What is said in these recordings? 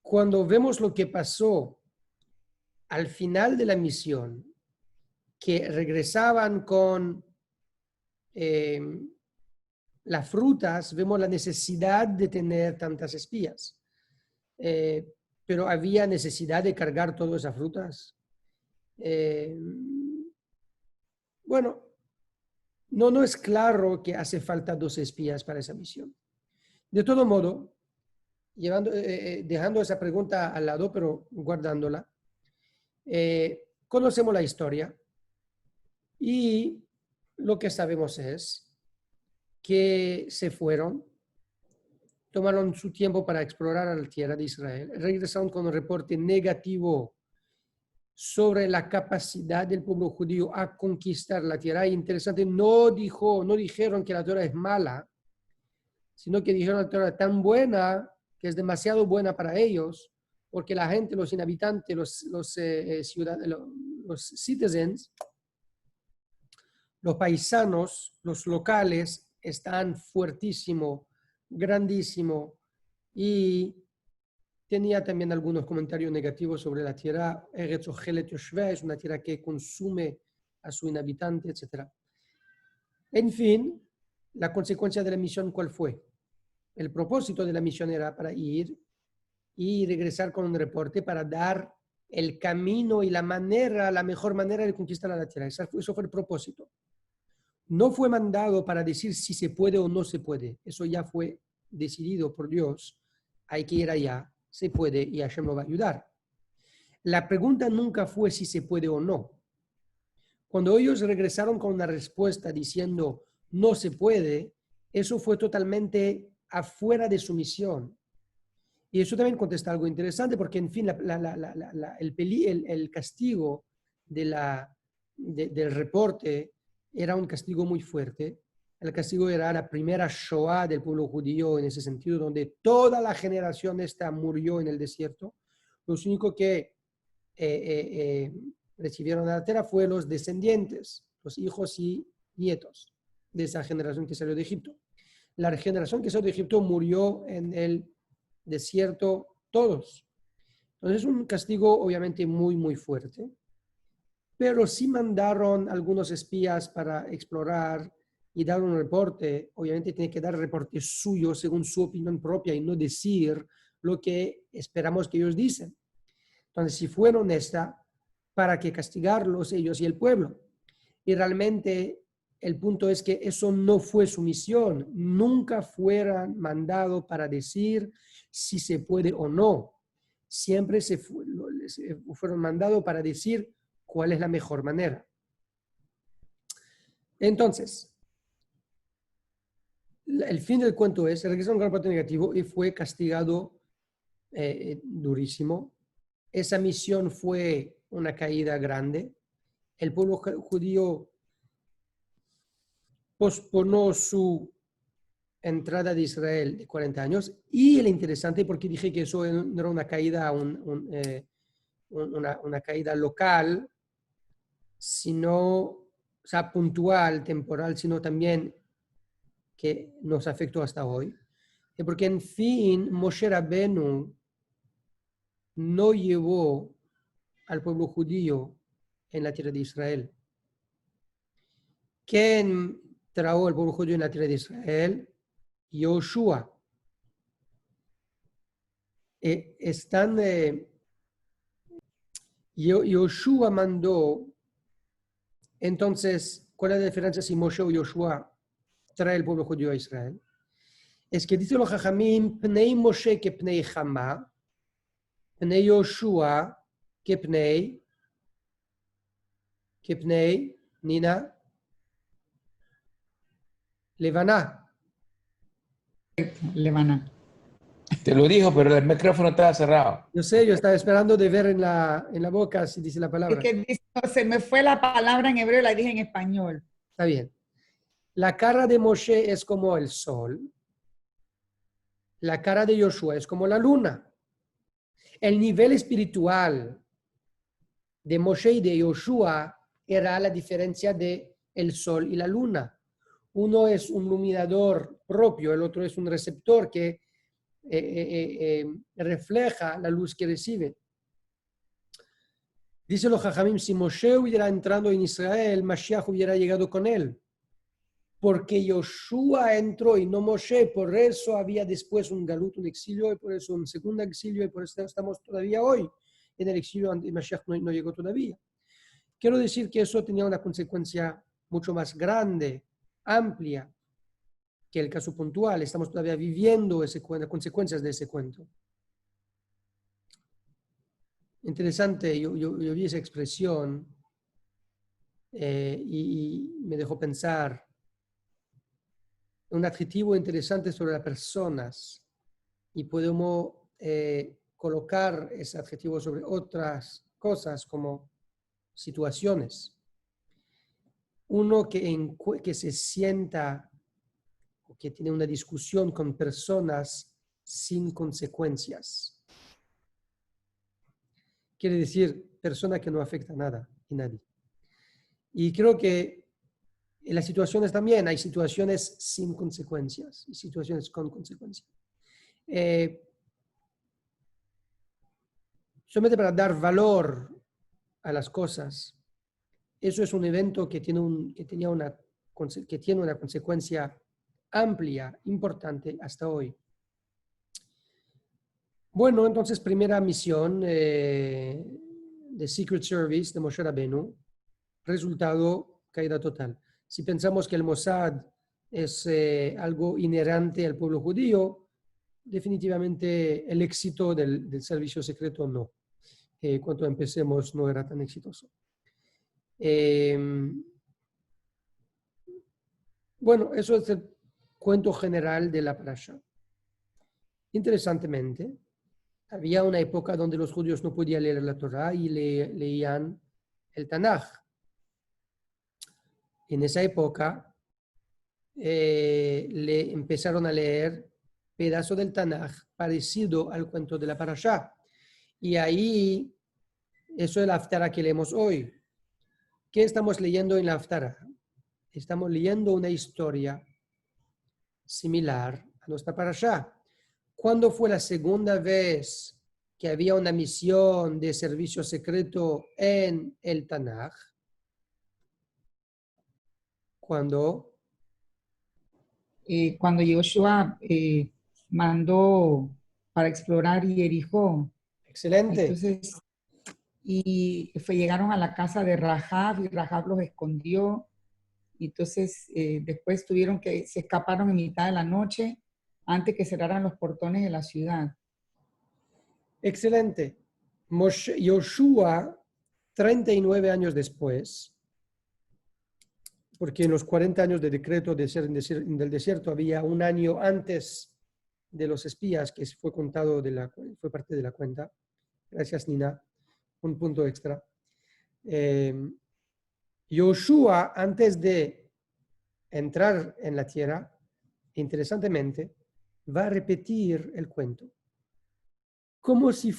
cuando vemos lo que pasó al final de la misión, que regresaban con las frutas, vemos la necesidad de tener tantas espías. Pero había necesidad de cargar todas esas frutas. Bueno, no es claro que hace falta 12 espías para esa misión. De todo modo, dejando esa pregunta al lado, pero guardándola, conocemos la historia y lo que sabemos es que se fueron, tomaron su tiempo para explorar la tierra de Israel, regresaron con un reporte negativo sobre la capacidad del pueblo judío a conquistar la tierra. Interesante, no dijeron que la tierra es mala, sino que dijeron que la tierra es tan buena que es demasiado buena para ellos, porque la gente, los inhabitantes, los citizens, los paisanos, los locales, están fuertísimo, grandísimo, y tenía también algunos comentarios negativos sobre la tierra. Eretz Ochelet Yoshvea, es una tierra que consume a su inhabitante, etc. En fin, la consecuencia de la misión, ¿cuál fue? El propósito de la misión era para ir y regresar con un reporte para dar el camino y la mejor manera de conquistar la tierra. Eso fue el propósito. No fue mandado para decir si se puede o no se puede. Eso ya fue decidido por Dios. Hay que ir allá, se puede y Hashem lo va a ayudar. La pregunta nunca fue si se puede o no. Cuando ellos regresaron con una respuesta diciendo no se puede, eso fue totalmente afuera de su misión. Y eso también contesta algo interesante, porque en fin, el castigo del reporte era un castigo muy fuerte. El castigo era la primera Shoah del pueblo judío en ese sentido, donde toda la generación esta murió en el desierto. Los únicos que recibieron la tierra fueron los descendientes, los hijos y nietos de esa generación que salió de Egipto. La generación que salió de Egipto murió en el desierto todos. Entonces es un castigo obviamente muy, muy fuerte. Pero sí mandaron algunos espías para explorar y dar un reporte. Obviamente tiene que dar reporte suyo según su opinión propia y no decir lo que esperamos que ellos dicen. Entonces, si fueron honesta, ¿para qué castigarlos ellos y el pueblo? Y realmente el punto es que eso no fue su misión. Nunca fueron mandados para decir si se puede o no. Siempre fueron mandados para decir cuál es la mejor manera. Entonces, el fin del cuento es, regresó a un gran parte negativo y fue castigado durísimo. Esa misión fue una caída grande. El pueblo judío posponó su entrada de Israel de 40 años. Y el interesante, porque dije que eso no era una caída, una caída local, sino, o sea, puntual, temporal, sino también que nos afectó hasta hoy. Porque en fin, Moshe Rabenu no llevó al pueblo judío en la tierra de Israel. ¿Quién trajo al pueblo judío en la tierra de Israel? Yoshua. Yoshua mandó. Entonces, ¿cuál es la diferencia si Moshe o Yoshua trae el pueblo judío a Israel? Es que dice los Jajamim, Pnei Moshe que Pnei Hamá, Pnei Yoshua que Pnei, Nina, Levaná. Levaná. Te lo dijo, pero el micrófono estaba cerrado. Yo sé, yo estaba esperando de ver en la boca si dice la palabra. Es que se me fue la palabra en hebreo, la dije en español. Está bien. La cara de Moshe es como el sol. La cara de Yoshua es como la luna. El nivel espiritual de Moshe y de Yoshua era la diferencia de el sol y la luna. Uno es un iluminador propio, el otro es un receptor que refleja la luz que recibe. Dice los Jajamim, si Moshe hubiera entrado en Israel, Mashiach hubiera llegado con él. Porque Yoshua entró y no Moshe, por eso había después un galut, un exilio, y por eso un segundo exilio, y por eso estamos todavía hoy en el exilio, y Mashiach no llegó todavía. Quiero decir que eso tenía una consecuencia mucho más grande, amplia, que el caso puntual. Estamos todavía viviendo las consecuencias de ese cuento. Interesante, yo vi esa expresión y me dejó pensar un adjetivo interesante sobre las personas y podemos colocar ese adjetivo sobre otras cosas como situaciones. Uno que se sienta o que tiene una discusión con personas sin consecuencias. Quiere decir, persona que no afecta a nada y nadie. Y creo que en las situaciones también hay situaciones sin consecuencias y situaciones con consecuencias. Solamente para dar valor a las cosas, eso es un evento que tiene una consecuencia amplia, importante hasta hoy. Bueno, entonces, primera misión de Secret Service de Moshe Rabbeinu, resultado, caída total. Si pensamos que el Mossad es algo inherente al pueblo judío, definitivamente el éxito del servicio secreto no. Cuando empecemos no era tan exitoso. Bueno, eso es el cuento general de la parasha. Interesantemente, había una época donde los judíos no podían leer la Torá y leían el Tanaj. En esa época le empezaron a leer pedazo del Tanaj parecido al cuento de la parashá. Y ahí, eso es la Haftará que leemos hoy. ¿Qué estamos leyendo en la Haftará? Estamos leyendo una historia similar a nuestra parashá. ¿Cuándo fue la segunda vez que había una misión de servicio secreto en el Tanaj? Cuando Yoshua mandó para explorar Jericó. excelente. Entonces, llegaron a la casa de Rahab y Rahab los escondió. Y entonces, después se escaparon en mitad de la noche antes que cerraran los portones de la ciudad. Excelente. Yoshua, 39 años después, porque en los 40 años de decreto del desierto había un año antes de los espías que fue contado fue parte de la cuenta. Gracias, Nina. Un punto extra. Yoshua, antes de entrar en la tierra, interesantemente, va a repetir el cuento. Como si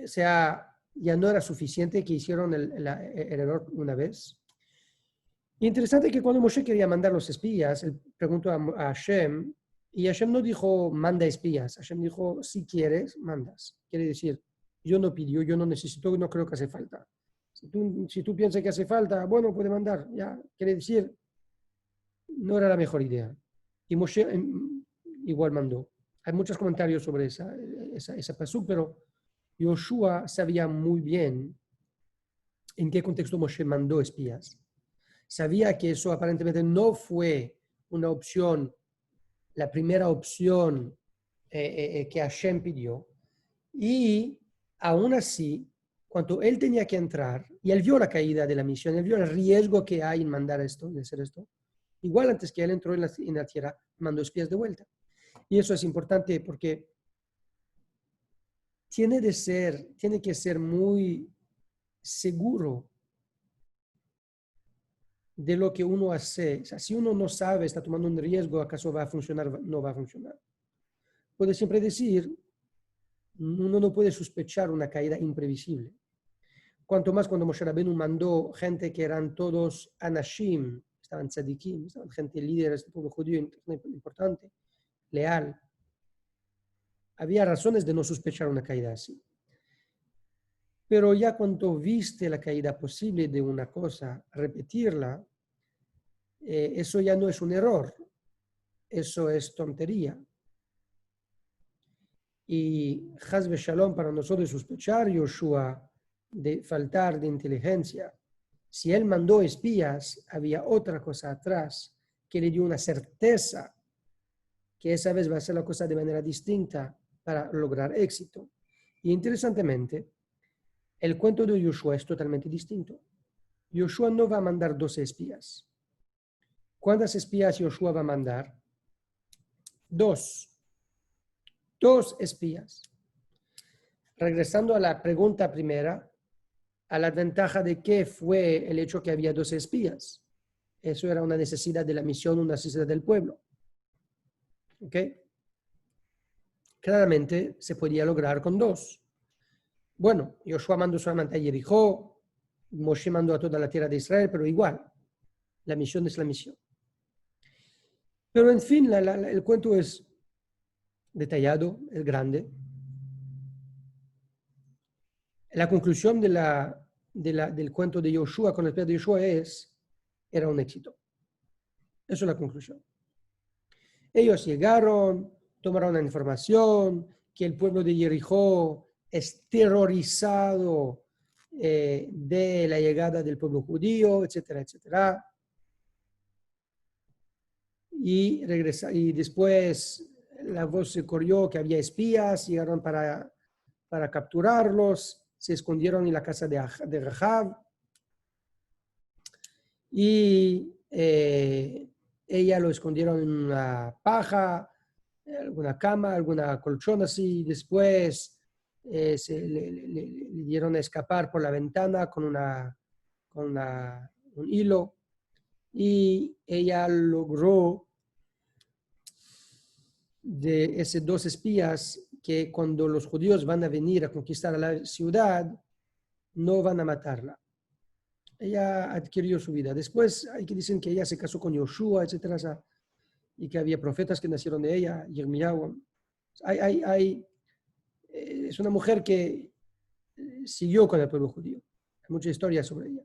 ya no era suficiente que hicieron el error una vez. Interesante que cuando Moshe quería mandar los espías, él preguntó a Hashem, y Hashem no dijo, manda espías. Hashem dijo, si quieres, mandas. Quiere decir, yo no pidió, yo no necesito, no creo que hace falta. Si tú piensas que hace falta, bueno, puede mandar. Ya, quiere decir, no era la mejor idea. Y Moshe igual mandó. Hay muchos comentarios sobre esa pasuk, pero Yoshua sabía muy bien en qué contexto Moshe mandó espías. Sabía que eso aparentemente no fue una opción, la primera opción que Hashem pidió. Y aún así, cuando él tenía que entrar, y él vio la caída de la misión, él vio el riesgo que hay en mandar esto, de hacer esto, igual antes que él entró en la tierra, mandó espías de vuelta. Y eso es importante porque tiene que ser muy seguro de lo que uno hace. O sea, si uno no sabe, está tomando un riesgo, ¿acaso va a funcionar? No va a funcionar. Puede siempre decir, uno no puede sospechar una caída imprevisible. Cuanto más cuando Moshe Rabbeinu mandó gente que eran todos anashim, estaban tzadikim, estaban gente líderes del pueblo judío importante, leal, había razones de no sospechar una caída así. Pero ya cuando viste la caída posible de una cosa, repetirla, eso ya no es un error, eso es tontería. Y Hazbe Shalom, para nosotros sospechar Yoshua de faltar de inteligencia. Si él mandó espías, había otra cosa atrás que le dio una certeza que esa vez va a hacer la cosa de manera distinta para lograr éxito. Y interesantemente, el cuento de Yoshua es totalmente distinto. Yoshua no va a mandar 12 espías. ¿Cuántas espías Yoshua va a mandar? 2. 2 espías. Regresando a la pregunta primera, a la ventaja de qué fue el hecho que había 12 espías. Eso era una necesidad de la misión, una necesidad del pueblo. ¿Ok? Claramente se podía lograr con 2. Bueno, Yoshua mandó solamente a Jericó, Moshe mandó a toda la tierra de Israel, pero igual, la misión es la misión. Pero en fin, el cuento es detallado, es grande. La conclusión del cuento de Yoshua con el espías de Yoshua era un éxito. Eso es la conclusión. Ellos llegaron, tomaron la información, que el pueblo de Jericó es terrorizado de la llegada del pueblo judío, etcétera, etcétera. Y después la voz se corrió que había espías, llegaron para capturarlos, se escondieron en la casa de Rahab y ella lo escondieron en una paja, alguna cama, alguna colchón así. Después le dieron a escapar por la ventana con un hilo y ella logró de esos 2 espías que cuando los judíos van a venir a conquistar la ciudad, no van a matarla. Ella adquirió su vida. Después hay que decir que ella se casó con Yoshua, etcétera, y que había profetas que nacieron de ella, Yirmiyahu. Es una mujer que siguió con el pueblo judío. Hay mucha historia sobre ella.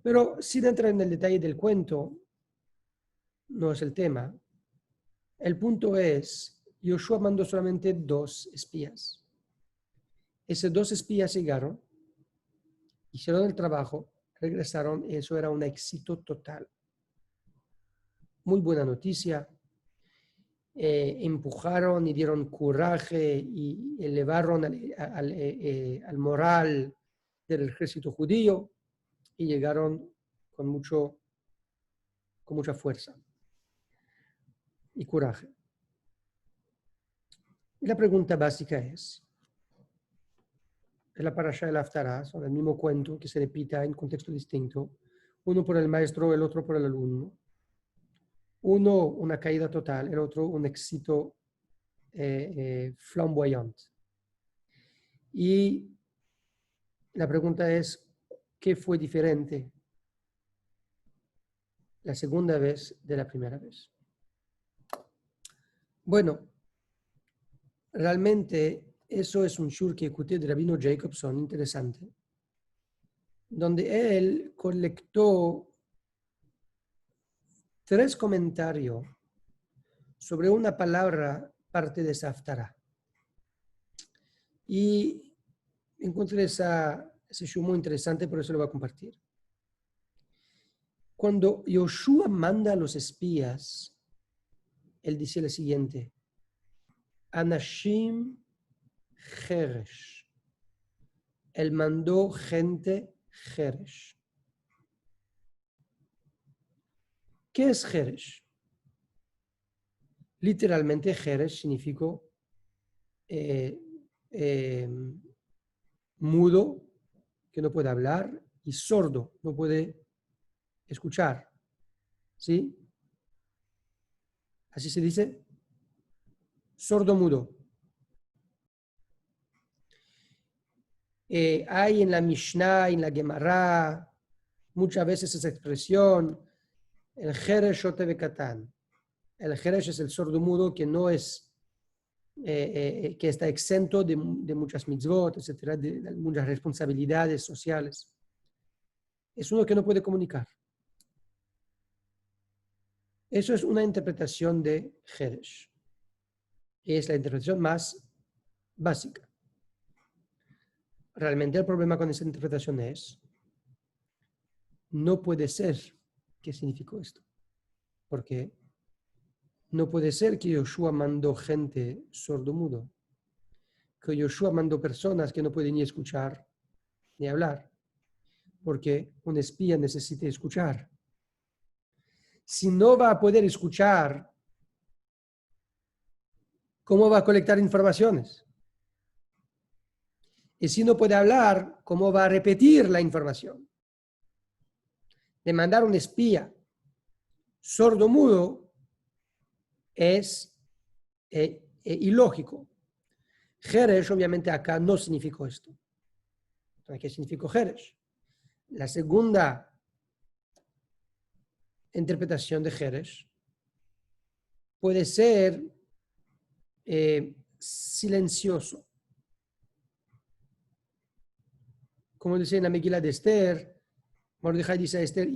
Pero sin entrar en el detalle del cuento, no es el tema. El punto es, Yoshua mandó solamente 2 espías. Esos 2 espías llegaron, hicieron el trabajo, regresaron, y eso era un éxito total. Muy buena noticia. Empujaron y dieron coraje y elevaron al moral del ejército judío y llegaron con mucha fuerza y coraje. Y la pregunta básica es la parasha del Haftarah, son el mismo cuento que se repita en contexto distinto, uno por el maestro, el otro por el alumno. Uno, una caída total, el otro, un éxito flamboyante. Y la pregunta es, ¿qué fue diferente la segunda vez de la primera vez? Bueno, realmente eso es un shur que escuché de Rabino Jacobson, interesante, donde él colectó 3 comentarios sobre una palabra parte de esa Haftarah. Y encontré ese shur muy interesante, por eso lo voy a compartir. Cuando Yoshua manda a los espías, él dice lo siguiente: Anashim Jeresh. Él mandó gente Jeresh. ¿Qué es Jeresh? Literalmente Jeresh significa mudo, que no puede hablar, y sordo, no puede escuchar. ¿Sí? Así se dice. Sordo mudo. Hay en la Mishnah, en la Gemara, muchas veces esa expresión, el Jeresh Ote Bekatan, El Jeresh es el sordomudo que no es, que está exento de muchas mitzvot, etcétera, de muchas responsabilidades sociales. Es uno que no puede comunicar. Eso es una interpretación de Jeresh. Es la interpretación más básica. Realmente el problema con esa interpretación es, no puede ser. ¿Qué significó esto? Porque no puede ser que Yoshua mandó gente sordomudo, que Yoshua mandó personas que no pueden ni escuchar ni hablar, porque un espía necesita escuchar. Si no va a poder escuchar, ¿cómo va a colectar informaciones? Y si no puede hablar, ¿cómo va a repetir la información? De mandar un espía sordomudo es ilógico. Jeresh, obviamente, acá no significó esto. Entonces, ¿qué significó Jeresh? La segunda interpretación de Jeresh puede ser silencioso. Como dice en la Megilá de Esther, Mordejai dice a Esther,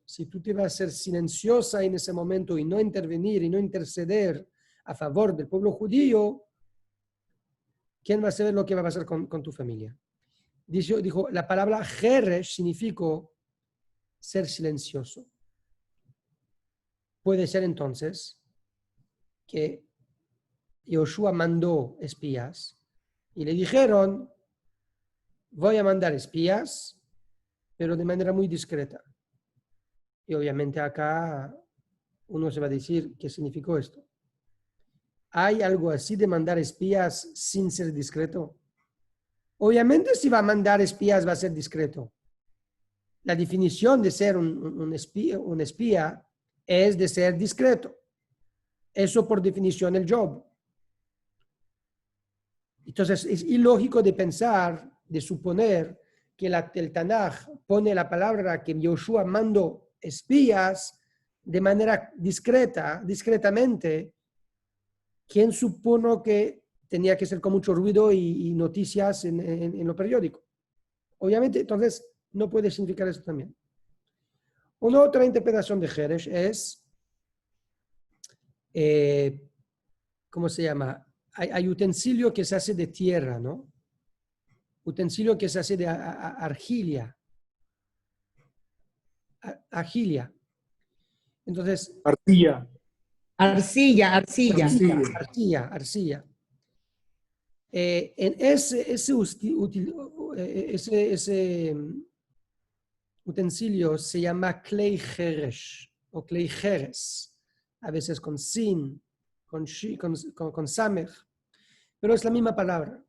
si tú te vas a ser silenciosa en ese momento y no intervenir y no interceder a favor del pueblo judío, ¿quién va a saber lo que va a pasar con tu familia? Dijo, la palabra Jeresh significa ser silencioso. Puede ser entonces que Yoshua mandó espías y le dijeron, voy a mandar espías, pero de manera muy discreta. Y obviamente acá uno se va a decir, ¿qué significó esto? ¿Hay algo así de mandar espías sin ser discreto? Obviamente si va a mandar espías va a ser discreto. La definición de ser un espía es de ser discreto. Eso por definición el job. Entonces es ilógico de pensar, de suponer que el Tanaj pone la palabra que Yoshua mandó espías de manera discretamente. ¿Quién supuso que tenía que ser con mucho ruido y noticias en lo periódico? Obviamente, entonces, no puede significar eso también. Una otra interpretación de Jeresh es, ¿cómo se llama? Hay utensilio que se hace de tierra, ¿no? Utensilio que se hace de arcilla. Arcilla. Entonces... Arcilla. En ese utensilio se llama klei jeresh o klei jeres, a veces con sin, con samech, pero es la misma palabra.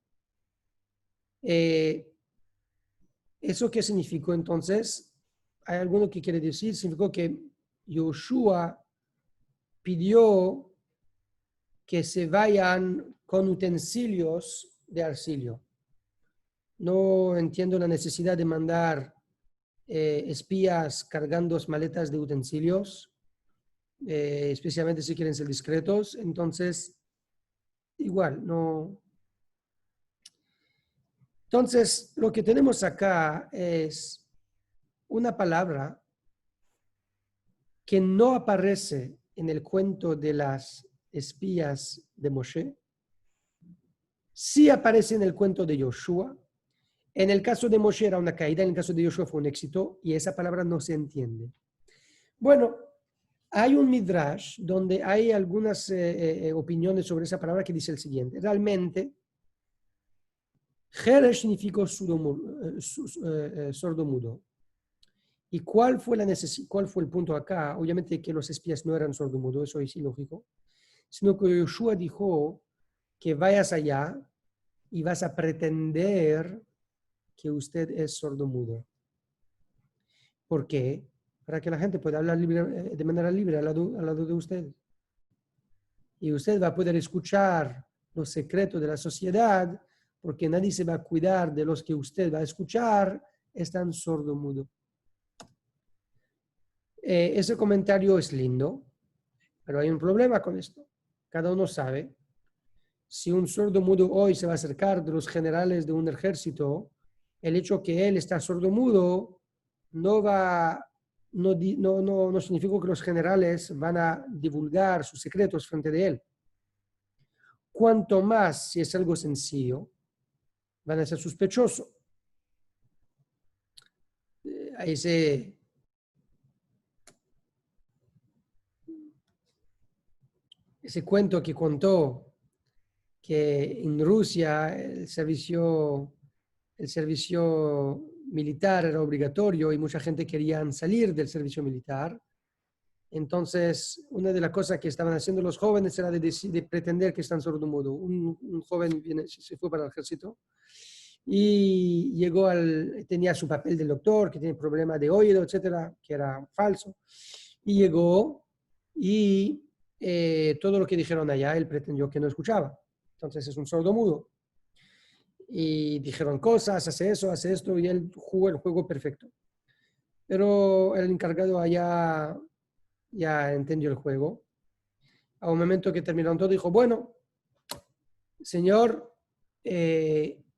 ¿Eso qué significó entonces? Hay alguno que quiere decir, significó que Yoshua pidió que se vayan con utensilios de arcillo. No entiendo la necesidad de mandar espías cargando maletas de utensilios, especialmente si quieren ser discretos. Entonces, igual, no. Entonces, lo que tenemos acá es una palabra que no aparece en el cuento de las espías de Moshe, sí aparece en el cuento de Yoshua. En el caso de Moshe era una caída, en el caso de Yoshua fue un éxito, y esa palabra no se entiende. Bueno, hay un midrash donde hay algunas opiniones sobre esa palabra que dice el siguiente. Realmente, Jeresh significó sordomudo. ¿Y cuál fue el punto acá? Obviamente que los espías no eran sordomudos, eso es ilógico, sino que Yoshua dijo que vayas allá y vas a pretender que usted es sordomudo. ¿Por qué? Para que la gente pueda hablar de manera libre al lado de usted. Y usted va a poder escuchar los secretos de la sociedad, porque nadie se va a cuidar de los que usted va a escuchar, están sordomudo. ese comentario es lindo, pero hay un problema con esto. Cada uno sabe, si un sordo-mudo hoy se va a acercar de los generales de un ejército, el hecho que él está sordo-mudo no significa que los generales van a divulgar sus secretos frente de él. Cuanto más, si es algo sencillo, van a ser sospechosos. Ese cuento que contó que en Rusia el servicio militar era obligatorio y mucha gente quería salir del servicio militar. Entonces, una de las cosas que estaban haciendo los jóvenes era de pretender que están sordomudos. Un joven se fue para el ejército y tenía su papel de doctor, que tiene problemas de oído, etcétera, que era falso. Y llegó y todo lo que dijeron allá, él pretendió que no escuchaba. Entonces es un sordomudo. Y dijeron cosas, hace eso, hace esto, y él jugó el juego perfecto. Pero el encargado allá ya entendió el juego. A un momento que terminaron todo, dijo, bueno, señor, tiene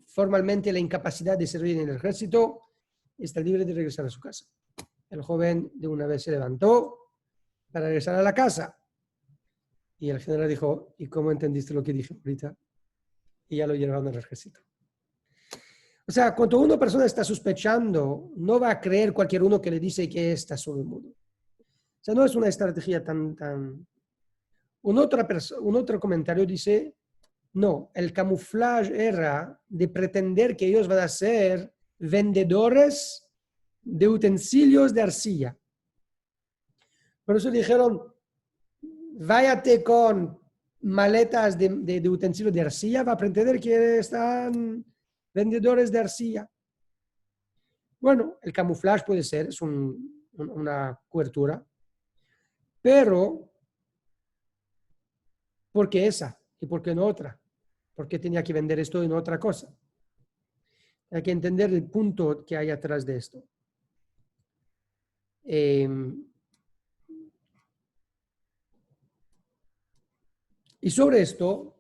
formalmente la incapacidad de servir en el ejército, está libre de regresar a su casa. El joven de una vez se levantó para regresar a la casa. Y el general dijo, ¿y cómo entendiste lo que dije ahorita? Y ya lo llevaron al ejército. O sea, cuando una persona está sospechando, no va a creer cualquier uno que le dice que está sordomudo. O sea, no es una estrategia tan... Un otro comentario dice, no, el camuflaje era de pretender que ellos van a ser vendedores de utensilios de arcilla. Por eso dijeron, váyate con maletas de utensilios de arcilla, va a pretender que están vendedores de arcilla. Bueno, el camuflaje puede ser, es una cobertura, pero ¿por qué esa? ¿Y por qué no otra? ¿Por qué tenía que vender esto y no otra cosa? Hay que entender el punto que hay atrás de esto. Y sobre esto,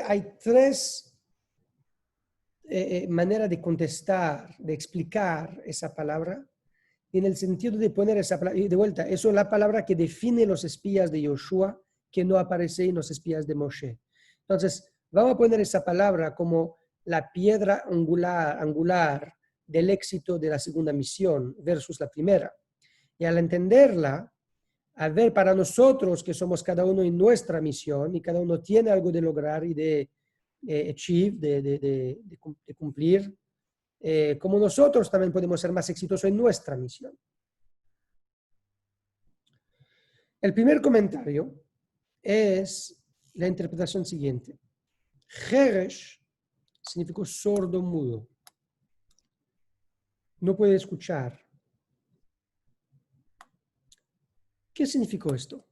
hay tres maneras de contestar, de explicar esa palabra, en el sentido de poner esa palabra, y de vuelta, eso es la palabra que define los espías de Yoshua, que no aparece en los espías de Moshe. Entonces, vamos a poner esa palabra como la piedra angular del éxito de la segunda misión versus la primera. Y al entenderla, a ver, para nosotros que somos cada uno en nuestra misión y cada uno tiene algo de lograr y de achieve, de cumplir, como nosotros también podemos ser más exitosos en nuestra misión. El primer comentario es la interpretación siguiente. Jeresh significa sordo mudo. No puede escuchar. ¿Qué significó esto?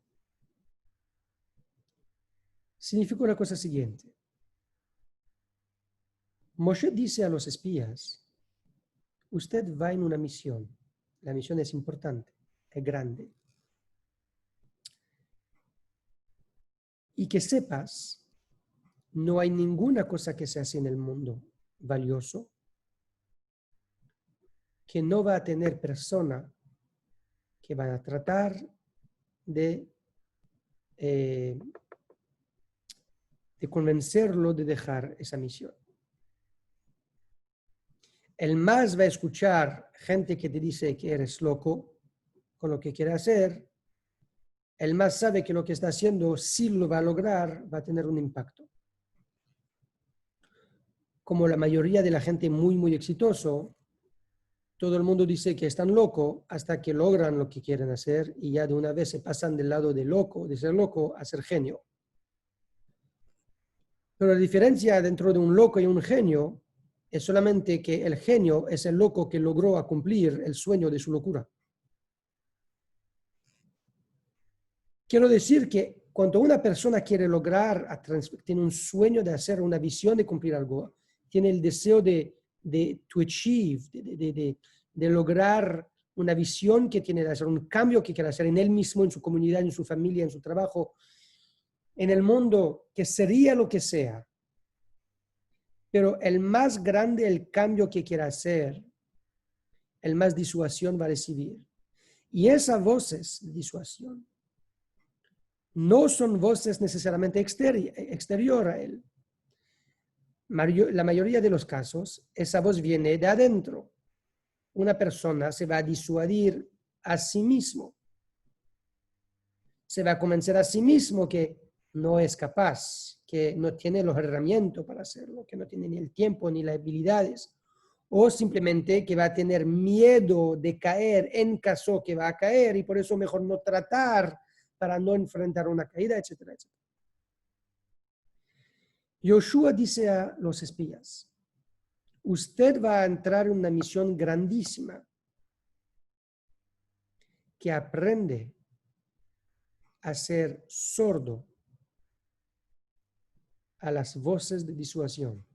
Significó la cosa siguiente. Moshe dice a los espías, usted va en una misión. La misión es importante, es grande. Y que sepas, no hay ninguna cosa que se hace en el mundo valioso que no va a tener persona que van a tratar de convencerlo de dejar esa misión. El más va a escuchar gente que te dice que eres loco con lo que quiere hacer. El más sabe que lo que está haciendo, si lo va a lograr, va a tener un impacto. Como la mayoría de la gente muy exitoso, todo el mundo dice que están locos hasta que logran lo que quieren hacer y ya de una vez se pasan del lado de loco, de ser loco, a ser genio. Pero la diferencia dentro de un loco y un genio es solamente que el genio es el loco que logró cumplir el sueño de su locura. Quiero decir que cuando una persona quiere lograr, tiene un sueño de hacer una visión de cumplir algo, tiene el deseo de lograr una visión que tiene de hacer, un cambio que quiere hacer en él mismo, en su comunidad, en su familia, en su trabajo, en el mundo, que sería lo que sea. Pero el más grande el cambio que quiera hacer, el más disuasión va a recibir. Y esas voces de disuasión no son voces necesariamente exterior a él. La mayoría de los casos, esa voz viene de adentro. Una persona se va a disuadir a sí mismo. Se va a convencer a sí mismo que no es capaz, que no tiene los herramientas para hacerlo, que no tiene ni el tiempo ni las habilidades, o simplemente que va a tener miedo de caer en caso que va a caer y por eso mejor no tratar para no enfrentar una caída, etcétera, etcétera. Yoshua dice a los espías, usted va a entrar en una misión grandísima que aprende a ser sordo a las voces de disuasión,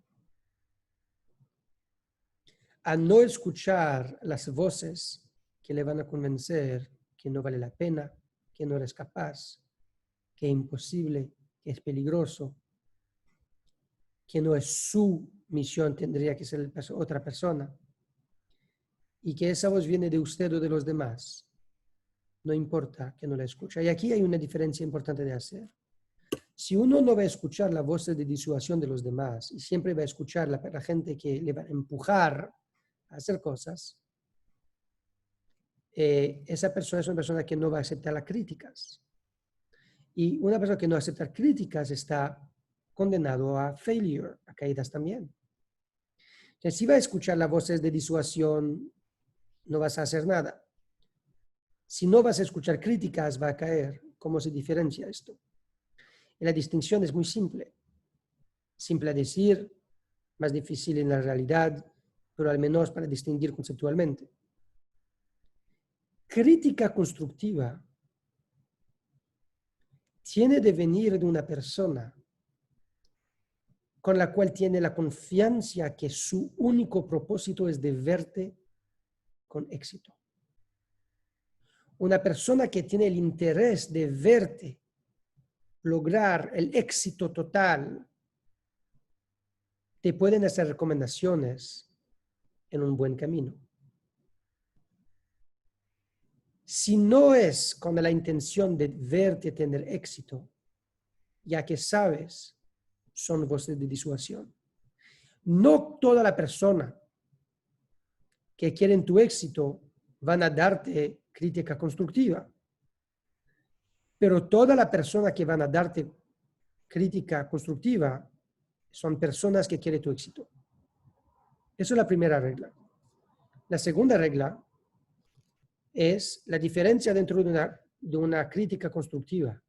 a no escuchar las voces que le van a convencer que no vale la pena, que no eres capaz, que es imposible, que es peligroso, que no es su misión, tendría que ser otra persona, y que esa voz viene de usted o de los demás. No importa que no la escuche. Y aquí hay una diferencia importante de hacer. Si uno no va a escuchar la voz de disuasión de los demás y siempre va a escuchar la gente que le va a empujar a hacer cosas, esa persona es una persona que no va a aceptar las críticas. Y una persona que no acepta críticas está condenado a failure, a caídas también. Entonces, si va a escuchar las voces de disuasión, no vas a hacer nada. Si no vas a escuchar críticas, va a caer. ¿Cómo se diferencia esto? Y la distinción es muy simple. Simple a decir, más difícil en la realidad, pero al menos para distinguir conceptualmente. Crítica constructiva tiene de venir de una persona con la cual tiene la confianza que su único propósito es de verte con éxito. Una persona que tiene el interés de verte lograr el éxito total, te pueden hacer recomendaciones en un buen camino. Si no es con la intención de verte tener éxito, ya que sabes, son voces de disuasión. No toda la persona que quieren tu éxito van a darte crítica constructiva, pero toda la persona que van a darte crítica constructiva son personas que quieren tu éxito. Esa es la primera regla. La segunda regla es la diferencia dentro de una crítica constructiva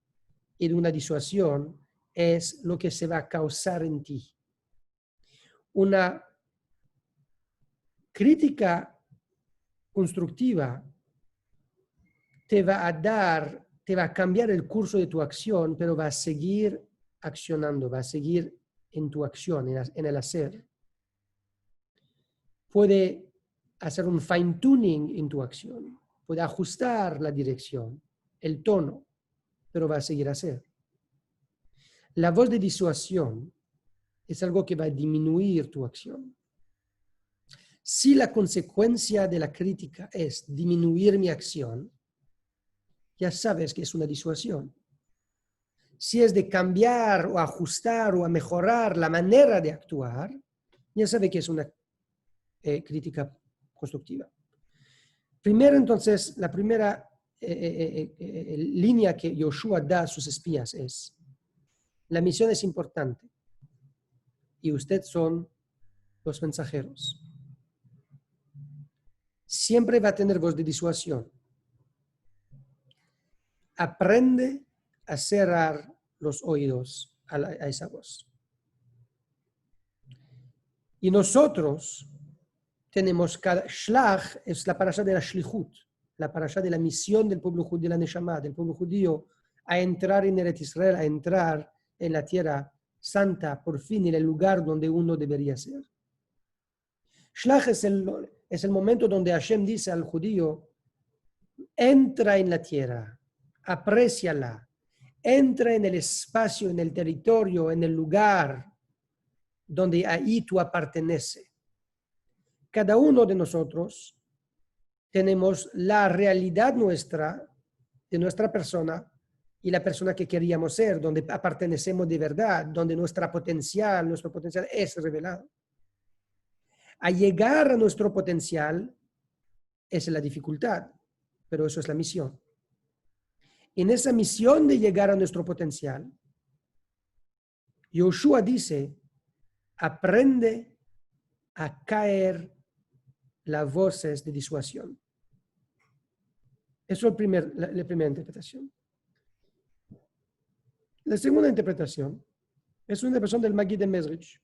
y de una disuasión es lo que se va a causar en ti. Una crítica constructiva te va a cambiar el curso de tu acción, pero va a seguir accionando, va a seguir en tu acción, en el hacer. Puede hacer un fine tuning en tu acción, puede ajustar la dirección, el tono, pero va a seguir a hacer. La voz de disuasión es algo que va a disminuir tu acción. Si la consecuencia de la crítica es disminuir mi acción, ya sabes que es una disuasión. Si es de cambiar o ajustar o a mejorar la manera de actuar, ya sabes que es una crítica constructiva. Primero, entonces, la primera línea que Yoshua da a sus espías es: la misión es importante y ustedes son los mensajeros. Siempre va a tener voz de disuasión. Aprende a cerrar los oídos a esa voz. Y nosotros tenemos cada shlach, es la parasha de la shlichut, la parasha de la misión del pueblo judío, de la neshama, del pueblo judío, a entrar en Eretz Israel, a entrar en la tierra santa, por fin, en el lugar donde uno debería ser. Shlach es el momento donde Hashem dice al judío, entra en la tierra, apréciala, entra en el espacio, en el territorio, en el lugar donde ahí tú perteneces. Cada uno de nosotros tenemos la realidad nuestra, de nuestra persona, y la persona que queríamos ser, donde pertenecemos de verdad, donde nuestro potencial es revelado. A llegar a nuestro potencial es la dificultad, pero eso es la misión. En esa misión de llegar a nuestro potencial, Yoshua dice, aprende a caer las voces de disuasión. Eso es la primera interpretación. La segunda interpretación es una interpretación del Maggid de Mezrich.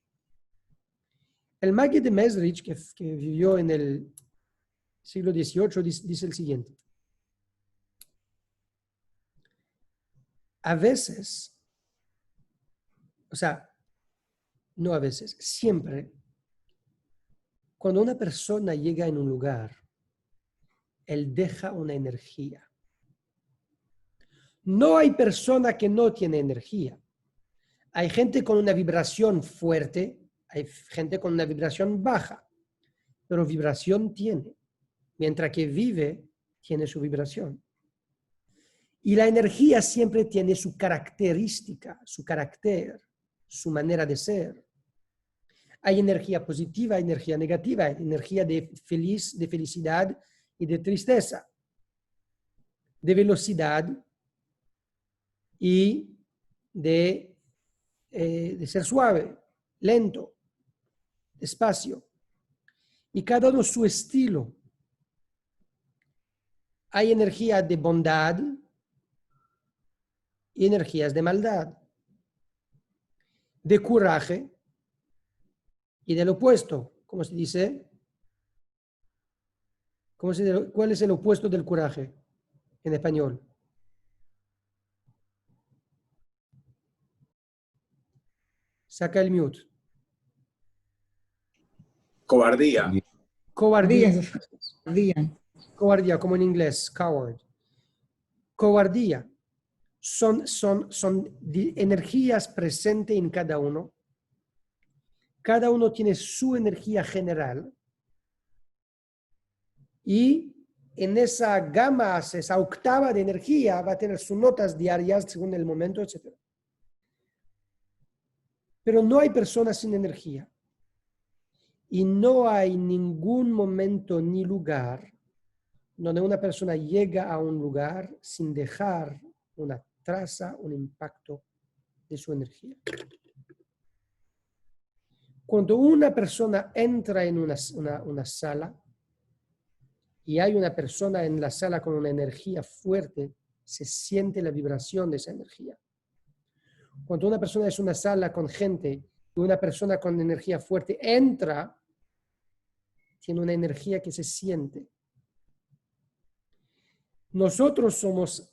El Maggid de Mezrich, que vivió en el siglo XVIII, dice el siguiente. A veces, o sea, no a veces, siempre, cuando una persona llega en un lugar, él deja una energía. No hay persona que no tiene energía. Hay gente con una vibración fuerte, hay gente con una vibración baja, pero vibración tiene. Mientras que vive, tiene su vibración. Y la energía siempre tiene su característica, su carácter, su manera de ser. Hay energía positiva, energía negativa, energía de felicidad y de tristeza, de velocidad y de ser suave, lento, despacio. Y cada uno su estilo. Hay energía de bondad y energías de maldad, de coraje y del opuesto. ¿Cómo se dice? ¿Cuál es el opuesto del coraje en español? Saca el mute. Cobardía. Cobardía. Cobardía, como en inglés, coward. Cobardía. Son energías presentes en cada uno. Cada uno tiene su energía general. Y en esa gama, esa octava de energía, va a tener sus notas diarias según el momento, etc. Pero no hay personas sin energía. Y no hay ningún momento ni lugar donde una persona llega a un lugar sin dejar una traza, un impacto de su energía. Cuando una persona entra en una sala y hay una persona en la sala con una energía fuerte, se siente la vibración de esa energía. Cuando una persona es una sala con gente y una persona con energía fuerte entra, tiene una energía que se siente. Nosotros somos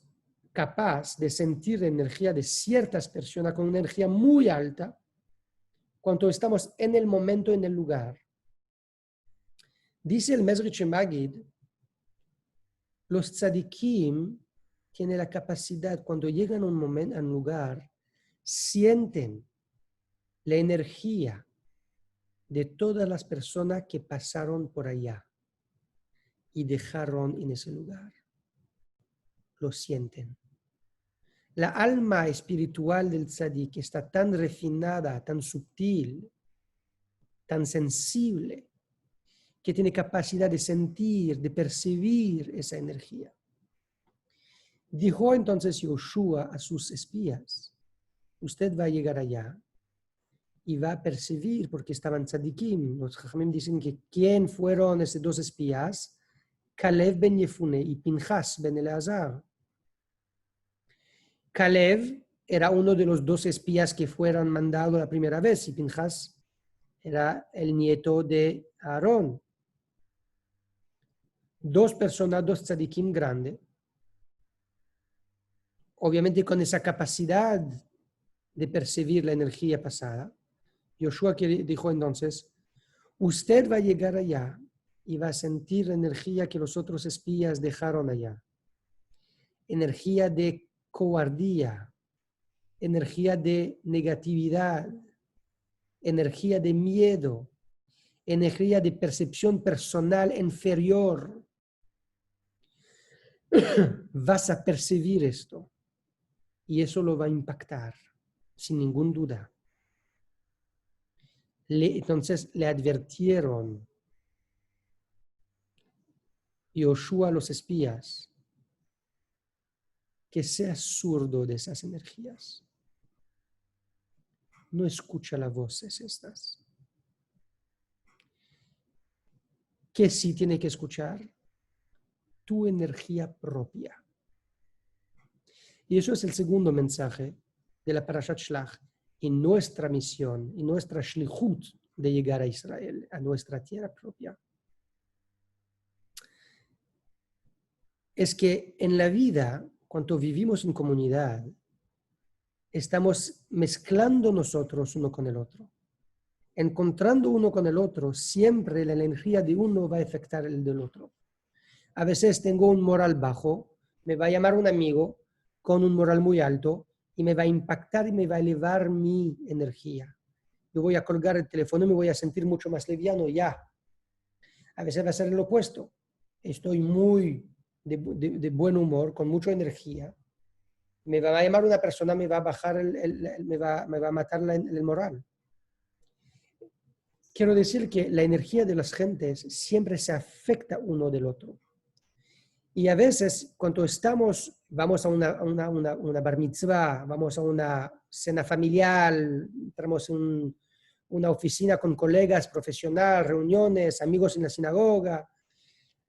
capaces de sentir la energía de ciertas personas con una energía muy alta cuando estamos en el momento, en el lugar. Dice el Mezrich Maggid, los tzadikim tienen la capacidad, cuando llegan a un momento, a un lugar, sienten la energía de todas las personas que pasaron por allá y dejaron en ese lugar. Lo sienten. La alma espiritual del tzadik está tan refinada, tan sutil, tan sensible, que tiene capacidad de sentir, de percibir esa energía. Dijo entonces Yoshua a sus espías, usted va a llegar allá y va a percibir, porque estaban tzadikim. Los Jajamim dicen que ¿quién fueron esos dos espías? Kalev ben Yefune y Pinchas ben Eleazar. Kalev era uno de los dos espías que fueron mandados la primera vez y Pinchas era el nieto de Aarón. Dos personas, dos tzadikim grandes, obviamente con esa capacidad de percibir la energía pasada. Yoshua dijo entonces, Usted va a llegar allá y va a sentir la energía que los otros espías dejaron allá. Energía de cobardía, energía de negatividad, energía de miedo, energía de percepción personal inferior. Vas a percibir esto y eso lo va a impactar, sin ninguna duda. Entonces le advirtieron Yoshua a los espías que sea zurdo de esas energías. No escucha las voces estas. ¿Qué sí tiene que escuchar? Tu energía propia. Y eso es el segundo mensaje de la Parashat Shlach y nuestra misión y nuestra shlichut de llegar a Israel, a nuestra tierra propia. Es que en la vida, cuando vivimos en comunidad, estamos mezclando nosotros uno con el otro. Encontrando uno con el otro, siempre la energía de uno va a afectar el del otro. A veces tengo un moral bajo, me va a llamar un amigo con un moral muy alto y me va a impactar y me va a elevar mi energía. Yo voy a colgar el teléfono y me voy a sentir mucho más liviano ya. A veces va a ser lo opuesto. Estoy muy de buen humor, con mucha energía. Me va a llamar una persona, me va a bajar, me va a matar el moral. Quiero decir que la energía de las gentes siempre se afecta uno del otro. Y a veces, cuando vamos a una bar mitzvah, vamos a una cena familiar, entramos en una oficina con colegas profesionales, reuniones, amigos en la sinagoga,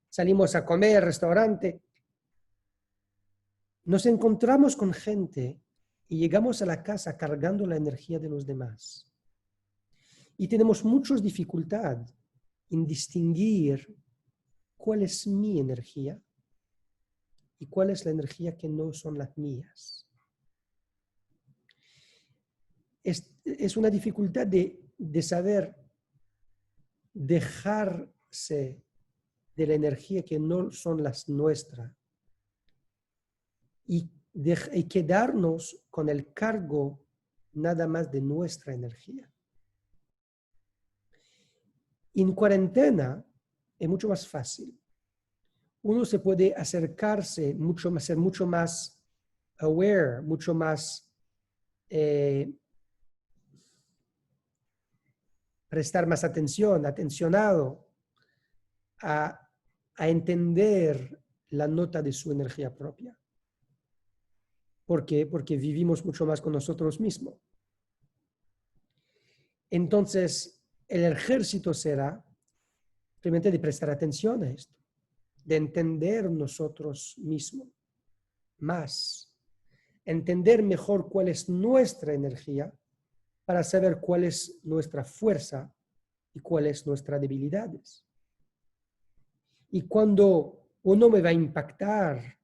salimos a comer, restaurante. Nos encontramos con gente y llegamos a la casa cargando la energía de los demás. Y tenemos mucha dificultad en distinguir cuál es mi energía y cuál es la energía que no son las mías. Es una dificultad de saber dejarse de la energía que no son las nuestras y quedarnos con el cargo nada más de nuestra energía. En cuarentena es mucho más fácil. Uno se puede acercarse, ser mucho más aware, mucho más prestar más atencionado a entender la nota de su energía propia. ¿Por qué? Porque vivimos mucho más con nosotros mismos. Entonces, el ejército será simplemente de prestar atención a esto, de entender nosotros mismos más, entender mejor cuál es nuestra energía para saber cuál es nuestra fuerza y cuáles nuestras debilidades. Y cuando uno me va a impactar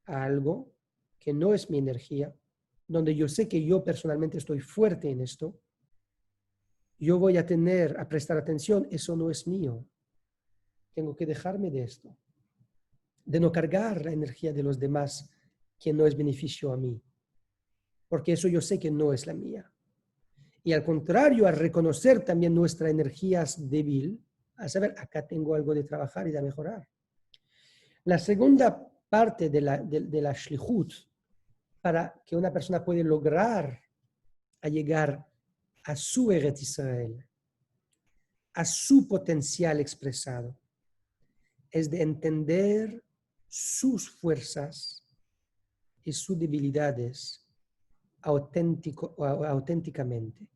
a algo que no es mi energía, donde yo sé que yo personalmente estoy fuerte en esto, yo voy a prestar atención, eso no es mío. Tengo que dejarme de esto, de no cargar la energía de los demás que no es beneficio a mí, porque eso yo sé que no es la mía. Y al contrario, a reconocer también nuestras energías débiles, a saber, acá tengo algo de trabajar y de mejorar. La segunda parte de la shlichut, para que una persona pueda lograr llegar a su Eretz Israel, a su potencial expresado, es de entender sus fuerzas y sus debilidades auténticamente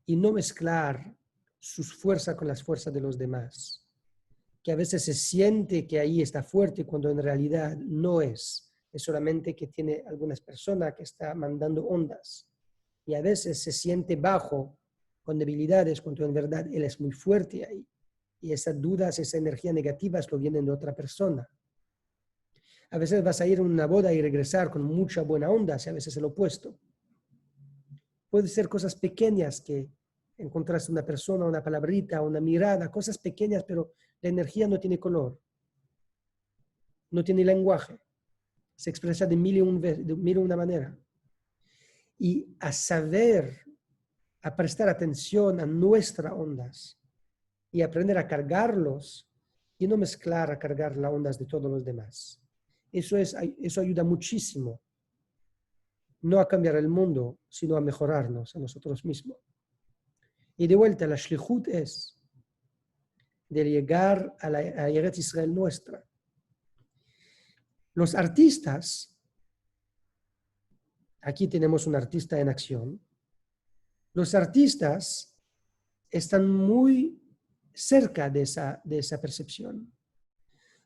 y no mezclar sus fuerzas con las fuerzas de los demás, que a veces se siente que ahí está fuerte cuando en realidad no es solamente que tiene algunas personas que está mandando ondas, y a veces se siente bajo con debilidades cuando en verdad él es muy fuerte ahí, y esas dudas, esa energía negativa lo vienen de otra persona. A veces vas a ir a una boda y regresar con mucha buena onda, y a veces el opuesto. Puede ser cosas pequeñas que encontraste una persona, una palabrita, una mirada, cosas pequeñas, pero la energía no tiene color, no tiene lenguaje, se expresa de mil y una manera. Y a saber, a prestar atención a nuestras ondas y aprender a cargarlos y no mezclar a cargar las ondas de todos los demás. Eso ayuda muchísimo, no a cambiar el mundo, sino a mejorarnos a nosotros mismos. Y de vuelta, la shlichut es de llegar a Eretz Israel nuestra. Los artistas, aquí tenemos un artista en acción, los artistas están muy cerca de esa percepción,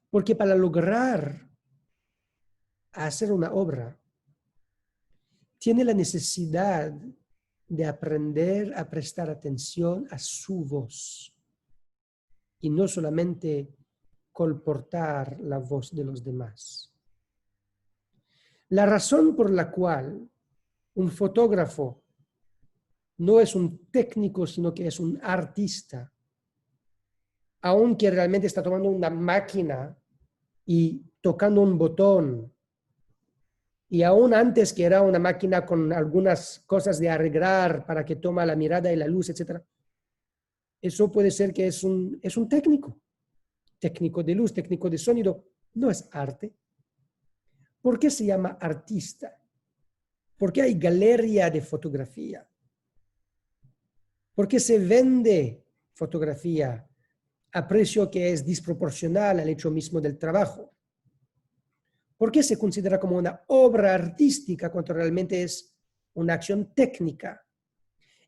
porque para lograr hacer una obra, tiene la necesidad de aprender a prestar atención a su voz y no solamente colportar la voz de los demás. La razón por la cual un fotógrafo no es un técnico, sino que es un artista, aunque realmente está tomando una máquina y tocando un botón, y aún antes que era una máquina con algunas cosas de arreglar para que toma la mirada y la luz, etc. Eso puede ser que es un técnico. Técnico de luz, técnico de sonido. No es arte. ¿Por qué se llama artista? ¿Por qué hay galería de fotografía? ¿Por qué se vende fotografía a precio que es desproporcional al hecho mismo del trabajo? ¿Por qué se considera como una obra artística cuando realmente es una acción técnica?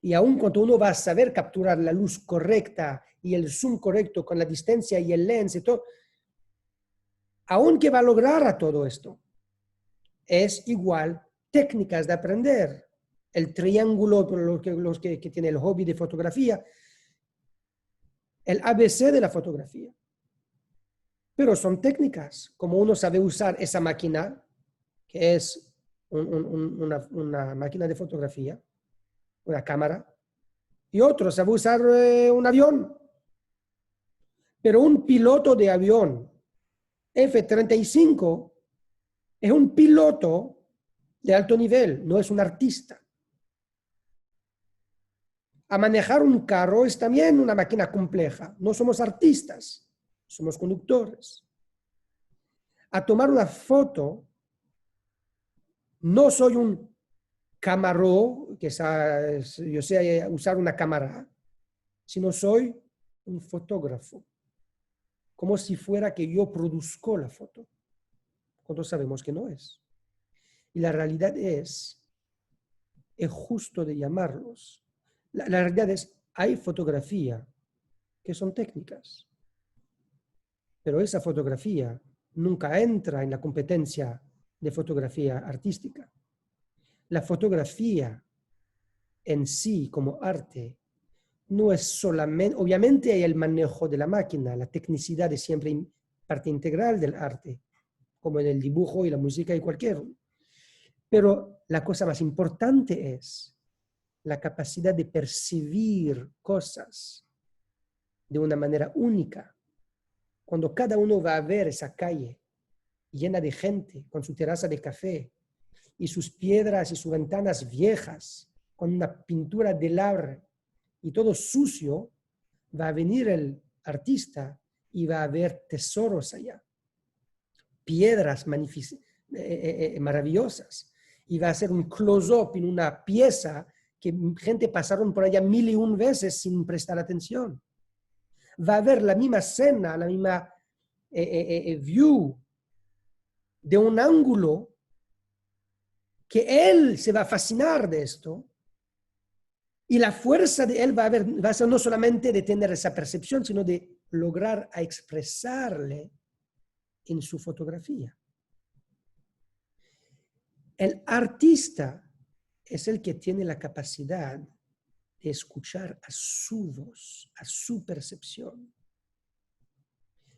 Y aun cuando uno va a saber capturar la luz correcta y el zoom correcto con la distancia y el lens y todo, aunque va a lograr a todo esto, es igual técnicas de aprender. El triángulo, los que tienen el hobby de fotografía, el ABC de la fotografía. Pero son técnicas, como uno sabe usar esa máquina, que es una máquina de fotografía, una cámara, y otro sabe usar un avión. Pero un piloto de avión F-35 es un piloto de alto nivel, no es un artista. A manejar un carro es también una máquina compleja, no somos artistas. Somos conductores. A tomar una foto, no soy un camaró, que yo sé usar una cámara, sino soy un fotógrafo. Como si fuera que yo produzco la foto, cuando sabemos que no es. Y la realidad es justo de llamarlos. La realidad es, hay fotografía que son técnicas. Pero esa fotografía nunca entra en la competencia de fotografía artística. La fotografía en sí como arte no es solamente, obviamente hay el manejo de la máquina, la tecnicidad es siempre parte integral del arte, como en el dibujo y la música y cualquier. Pero la cosa más importante es la capacidad de percibir cosas de una manera única. Cuando cada uno va a ver esa calle llena de gente con su terraza de café y sus piedras y sus ventanas viejas con una pintura de labra y todo sucio, va a venir el artista y va a ver tesoros allá, piedras maravillosas, y va a hacer un close-up en una pieza que gente pasaron por allá 1001 veces sin prestar atención. Va a ver la misma escena, la misma view de un ángulo que él se va a fascinar de esto y la fuerza de él va a ser no solamente de tener esa percepción, sino de lograr a expresarle en su fotografía. El artista es el que tiene la capacidad de escuchar a su voz, a su percepción.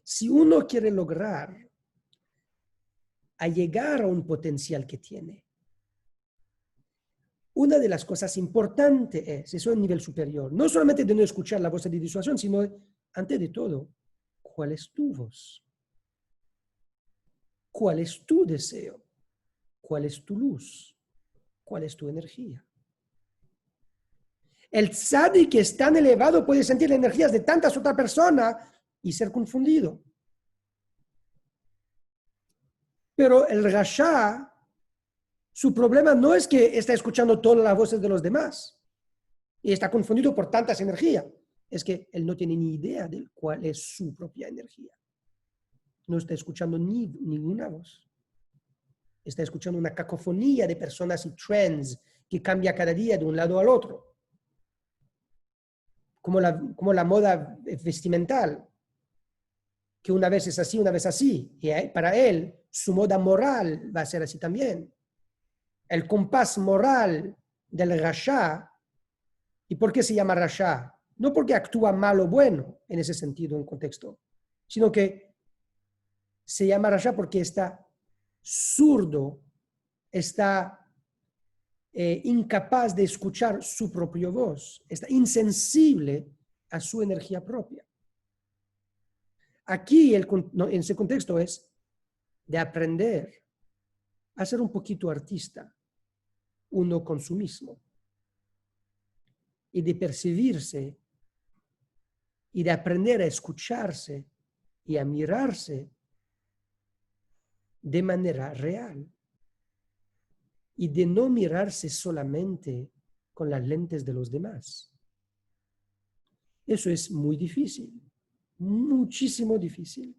Si uno quiere lograr a llegar a un potencial que tiene, una de las cosas importantes es, eso a nivel superior, no solamente de no escuchar la voz de disuasión, sino, antes de todo, ¿cuál es tu voz? ¿Cuál es tu deseo? ¿Cuál es tu luz? ¿Cuál es tu energía? El tzaddik que es tan elevado puede sentir las energías de tantas otras personas y ser confundido. Pero el rasha, su problema no es que está escuchando todas las voces de los demás y está confundido por tantas energías. Es que él no tiene ni idea de cuál es su propia energía. No está escuchando ninguna voz. Está escuchando una cacofonía de personas y trends que cambia cada día de un lado al otro. Como la moda vestimental, que una vez es así, una vez así. Y para él, su moda moral va a ser así también. El compás moral del rasha. ¿Y por qué se llama rasha? No porque actúa mal o bueno en ese sentido, en contexto, sino que se llama rasha porque está zurdo, está incapaz de escuchar su propia voz, está insensible a su energía propia. Aquí, en ese contexto, es de aprender a ser un poquito artista, uno con su mismo, y de percibirse, y de aprender a escucharse y a mirarse de manera real, y de no mirarse solamente con las lentes de los demás. Eso es muy difícil, muchísimo difícil,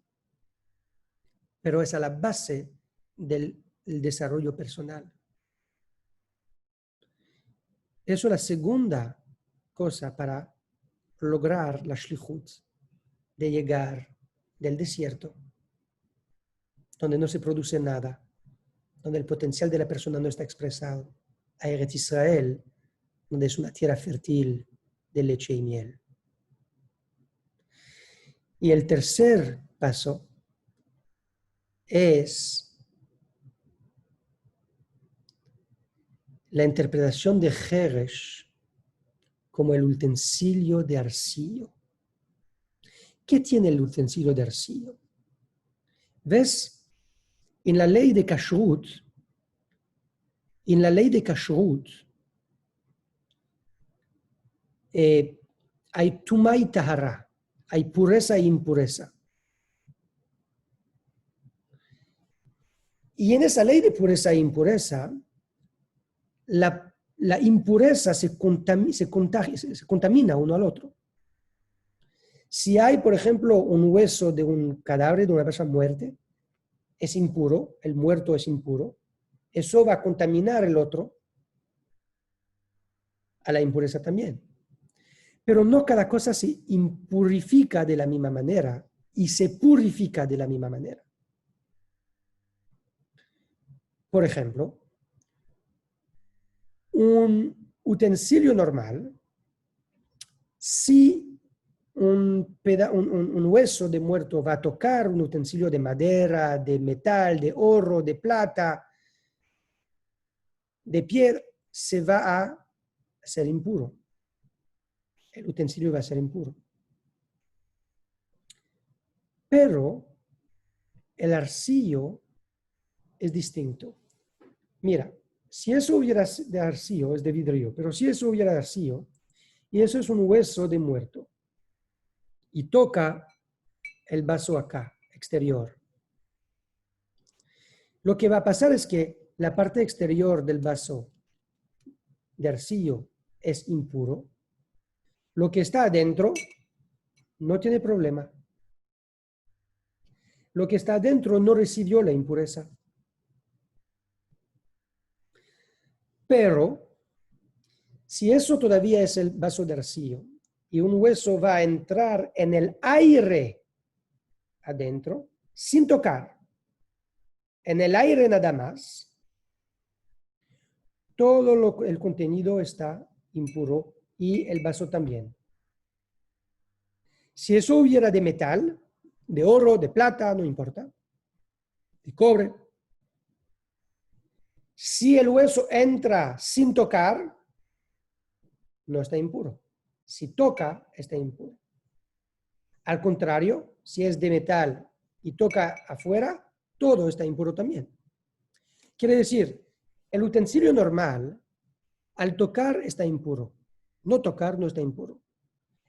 pero es a la base del desarrollo personal. Eso es la segunda cosa para lograr la shlichut, de llegar del desierto, donde no se produce nada, donde el potencial de la persona no está expresado, a Eretz Israel, donde es una tierra fértil de leche y miel. Y el tercer paso es la interpretación de Jeresh como el utensilio de arcillo. ¿Qué tiene el utensilio de arcillo? ¿Ves? En la ley de Kashrut, hay Tumá y Tahara, hay pureza e impureza. Y en esa ley de pureza e impureza, la impureza se contamina uno al otro. Si hay, por ejemplo, un hueso de un cadáver de una persona muerta, es impuro, el muerto es impuro, eso va a contaminar el otro a la impureza también. Pero no cada cosa se impurifica de la misma manera y se purifica de la misma manera. Por ejemplo, un utensilio normal, si un hueso de muerto va a tocar un utensilio de madera, de metal, de oro, de plata, de piedra, se va a ser impuro. El utensilio va a ser impuro. Pero el arcillo es distinto. Mira, si eso hubiera de arcillo, es de vidrio, pero si eso hubiera de arcillo, y eso es un hueso de muerto, y toca el vaso acá, exterior, lo que va a pasar es que la parte exterior del vaso de arcillo es impuro, lo que está adentro no tiene problema. Lo que está adentro no recibió la impureza. Pero, si eso todavía es el vaso de arcillo y un hueso va a entrar en el aire adentro, sin tocar, en el aire nada más, todo el contenido está impuro y el vaso también. Si eso hubiera de metal, de oro, de plata, no importa, de cobre, Si el hueso entra sin tocar, no está impuro. Si toca, está impuro. Al contrario, si es de metal y toca afuera, todo está impuro también. Quiere decir, el utensilio normal, al tocar está impuro. No tocar no está impuro.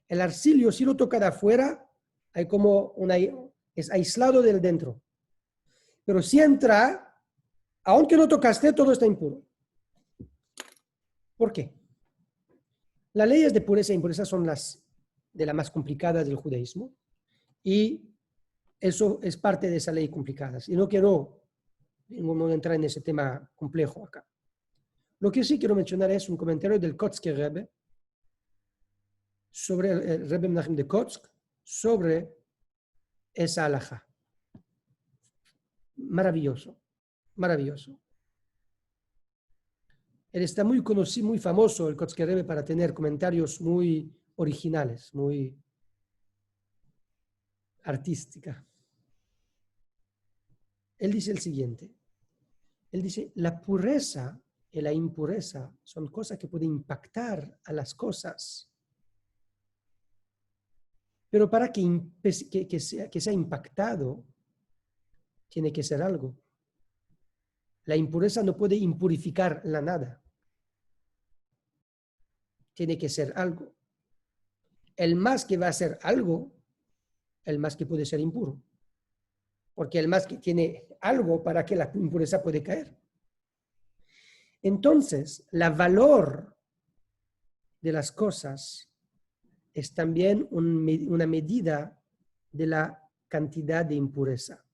El arcilio, si lo toca de afuera, hay como es aislado del dentro. Pero si entra, aunque no tocaste, todo está impuro. ¿Por qué? Las leyes de pureza e impureza son las de las más complicadas del judaísmo y eso es parte de esa ley complicadas. Y no quiero entrar en ese tema complejo acá. Lo que sí quiero mencionar es un comentario del Kotzker Rebbe sobre el Rebbe Menachem de Kotzk sobre esa halajá. Maravilloso, maravilloso. Él está muy conocido, muy famoso, el Kotzker Rebbe, para tener comentarios muy originales, muy artística. Él dice el siguiente. Él dice, la pureza y la impureza son cosas que pueden impactar a las cosas. Pero para que sea impactado, tiene que ser algo. La impureza no puede impurificar la nada. Tiene que ser algo. El más que va a ser algo, el más que puede ser impuro. Porque el más que tiene algo para que la impureza puede caer. Entonces, el valor de las cosas es también una medida de la cantidad de impureza.